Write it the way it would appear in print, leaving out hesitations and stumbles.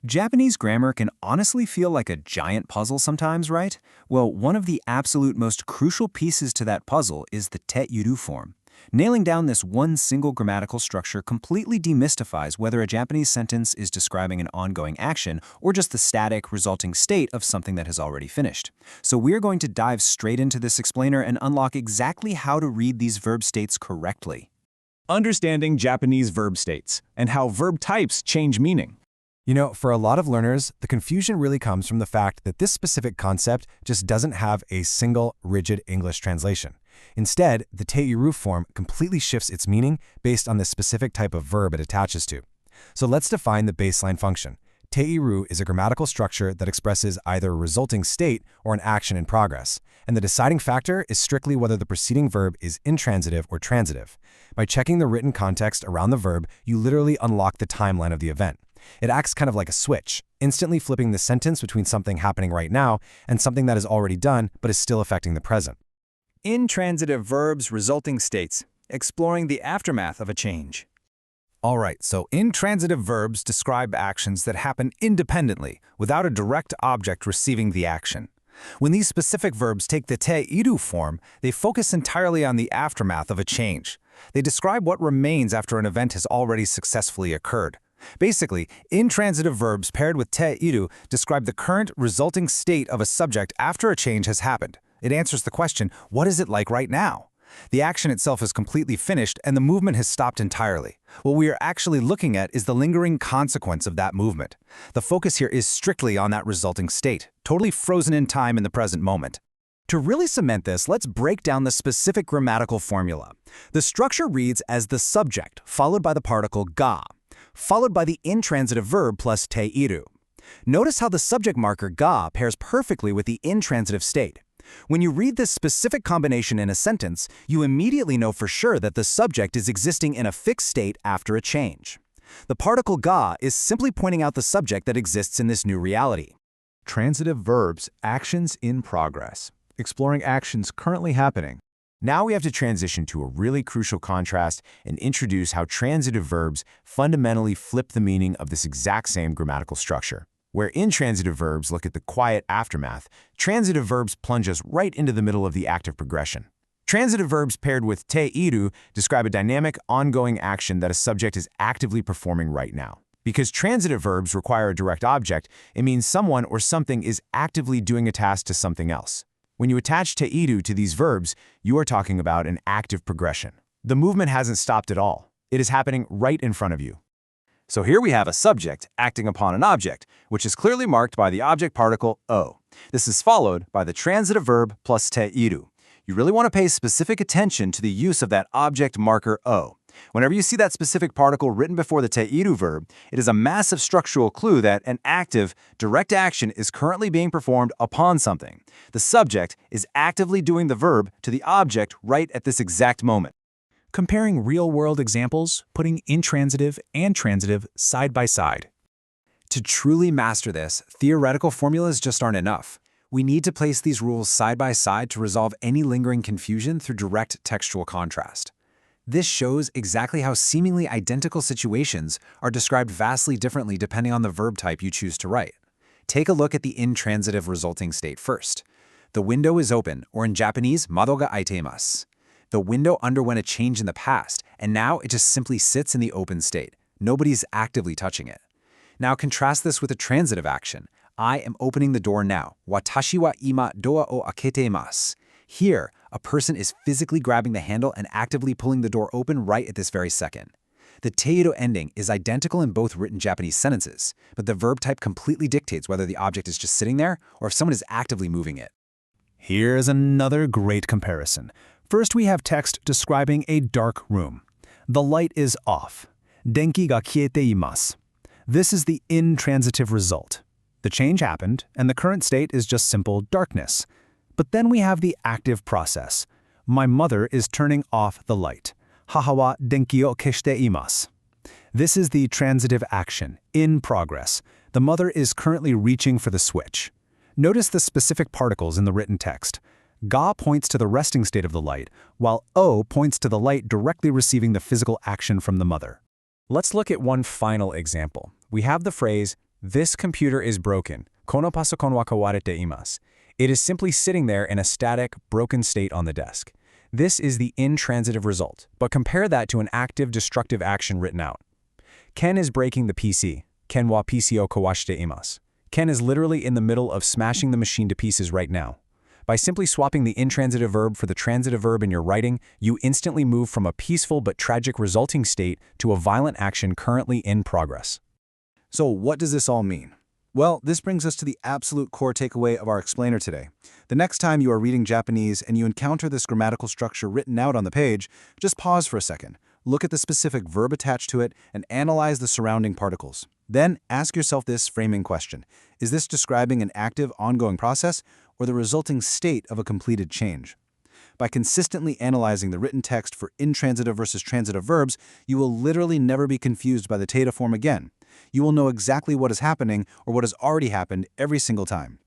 Japanese grammar can honestly feel like a giant puzzle sometimes, right? Well, one of the absolute most crucial pieces to that puzzle is the te iru form. Nailing down this one single grammatical structure completely demystifies whether a Japanese sentence is describing an ongoing action or just the static, resulting state of something that has already finished. So we're going to dive straight into this explainer and unlock exactly how to read these verb states correctly. Understanding Japanese verb states and how verb types change meaning. For a lot of learners, the confusion really comes from the fact that this specific concept just doesn't have a single, rigid English translation. Instead, the te iru form completely shifts its meaning based on the specific type of verb it attaches to. So let's define the baseline function. Te iru is a grammatical structure that expresses either a resulting state or an action in progress, and the deciding factor is strictly whether the preceding verb is intransitive or transitive. By checking the written context around the verb, you literally unlock the timeline of the event. It acts kind of like a switch, instantly flipping the sentence between something happening right now and something that is already done but is still affecting the present. Intransitive verbs, resulting states, exploring the aftermath of a change. All right, so intransitive verbs describe actions that happen independently, without a direct object receiving the action. When these specific verbs take the te iru form, they focus entirely on the aftermath of a change. They describe what remains after an event has already successfully occurred. Basically, intransitive verbs paired with te iru describe the current resulting state of a subject after a change has happened. It answers the question, what is it like right now? The action itself is completely finished and the movement has stopped entirely. What we are actually looking at is the lingering consequence of that movement. The focus here is strictly on that resulting state, totally frozen in time in the present moment. To really cement this, let's break down the specific grammatical formula. The structure reads as the subject, followed by the particle ga, followed by the intransitive verb plus te iru. Notice how the subject marker ga pairs perfectly with the intransitive state. When you read this specific combination in a sentence, you immediately know for sure that the subject is existing in a fixed state after a change. The particle ga is simply pointing out the subject that exists in this new reality. Transitive verbs, actions in progress, exploring actions currently happening. Now we have to transition to a really crucial contrast and introduce how transitive verbs fundamentally flip the meaning of this exact same grammatical structure. Where intransitive verbs look at the quiet aftermath, transitive verbs plunge us right into the middle of the active progression. Transitive verbs paired with te iru describe a dynamic, ongoing action that a subject is actively performing right now. Because transitive verbs require a direct object, it means someone or something is actively doing a task to something else. When you attach te iru to these verbs, you are talking about an active progression. The movement hasn't stopped at all. It is happening right in front of you. So here we have a subject acting upon an object, which is clearly marked by the object particle o. This is followed by the transitive verb plus te iru. You really want to pay specific attention to the use of that object marker o. Whenever you see that specific particle written before the te iru verb, it is a massive structural clue that an active, direct action is currently being performed upon something. The subject is actively doing the verb to the object right at this exact moment. Comparing real-world examples, putting intransitive and transitive side by side. To truly master this, theoretical formulas just aren't enough. We need to place these rules side by side to resolve any lingering confusion through direct textual contrast. This shows exactly how seemingly identical situations are described vastly differently depending on the verb type you choose to write. Take a look at the intransitive resulting state first. The window is open, or in Japanese, mado ga aiteimasu. The window underwent a change in the past, and now it just simply sits in the open state. Nobody's actively touching it. Now contrast this with a transitive action. I am opening the door now. Watashi wa ima doa o akete imasu. Here, a person is physically grabbing the handle and actively pulling the door open right at this very second. The te iru ending is identical in both written Japanese sentences, but the verb type completely dictates whether the object is just sitting there or if someone is actively moving it. Here's another great comparison. First, we have text describing a dark room. The light is off. Denki ga kiete imasu. This is the intransitive result. The change happened, and the current state is just simple darkness. But then we have the active process. My mother is turning off the light. Haha wa denki o keshite imasu. This is the transitive action, in progress. The mother is currently reaching for the switch. Notice the specific particles in the written text. Ga points to the resting state of the light, while O points to the light directly receiving the physical action from the mother. Let's look at one final example. We have the phrase, This computer is broken. Kono pasokon wa kawarete imasu. It is simply sitting there in a static, broken state on the desk. This is the intransitive result, but compare that to an active, destructive action written out. Ken is breaking the PC. Ken wa PC o kawashite imasu. Ken is literally in the middle of smashing the machine to pieces right now. By simply swapping the intransitive verb for the transitive verb in your writing, you instantly move from a peaceful but tragic resulting state to a violent action currently in progress. So what does this all mean? Well, this brings us to the absolute core takeaway of our explainer today. The next time you are reading Japanese and you encounter this grammatical structure written out on the page, just pause for a second. Look at the specific verb attached to it and analyze the surrounding particles. Then ask yourself this framing question. Is this describing an active, ongoing process or the resulting state of a completed change? By consistently analyzing the written text for intransitive versus transitive verbs, you will literally never be confused by the theta form again. You will know exactly what is happening or what has already happened every single time.